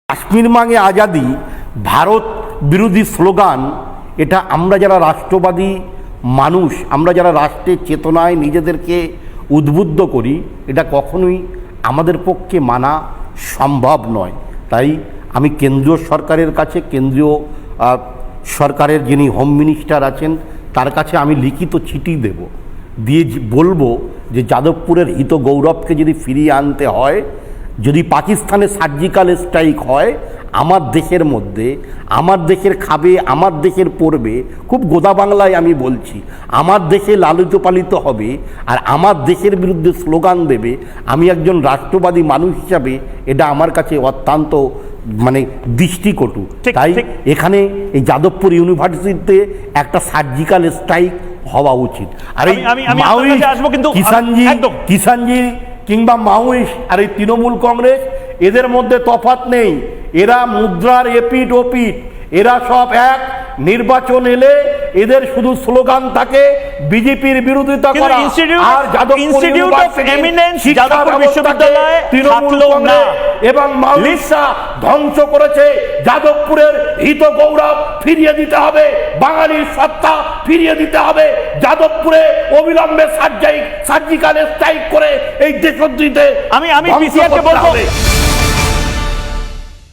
কাশ্মীর মাঙে আজাদি ভারত বিরোধী স্লোগান, এটা আমরা যারা রাষ্ট্রবাদী মানুষ, আমরা যারা রাষ্ট্রের চেতনায় নিজেদেরকে উদ্বুদ্ধ করি, এটা কখনোই আমাদের পক্ষে মানা সম্ভব নয়। তাই আমি কেন্দ্রীয় সরকারের কাছে, কেন্দ্রীয় সরকারের যিনি হোম মিনিস্টার আছেন তার কাছে আমি লিখিত চিঠি দেব, দিয়ে বলবো যে যাদবপুরের হিত গৌরবকে যদি ফিরিয়ে আনতে হয়, যদি পাকিস্তানে সার্জিক্যাল স্ট্রাইক হয়, আমার দেশের মধ্যে, আমার দেশের খাবে, আমার দেশের পড়বে, খুব গোদা বাংলায় আমি বলছি, আমার দেশে লালিত পালিত হবে আর আমার দেশের বিরুদ্ধে স্লোগান দেবে, আমি একজন রাষ্ট্রবাদী মানুষ হিসাবে এটা আমার কাছে অত্যন্ত দৃষ্টিকটু। তাই এখানে এই যাদবপুর ইউনিভার্সিটিতে একটা সার্জিক্যাল স্ট্রাইক হওয়া উচিত। আর এই কিষাণজি কিংবা মাওয়িস্ট আর এই তৃণমূল কংগ্রেস, এদের মধ্যে তফাৎ নেই। এরা মুদ্রার এপিঠ ওপিঠ, এরা সব এক। নির্বাচন এলে এদের শুধু স্লোগান থাকে বিজেপির বিরোধিতা করা। আর যাদবপুর বিশ্ববিদ্যালয় তৃণমূল কংগ্রেস এবং মাওয়িস্টরা ধ্বংস করেছে। যাদবপুরের হিত গৌরব ফিরিয়ে দিতে হবে, বাঙালির সত্তা ফিরিয়ে দিতে হবে। যাদবপুরে অবিলম্বে সার্জিক্যাল স্ট্রাইক করে এই দেশদ্রোহীদের আমি পিসিআরকে বলবো।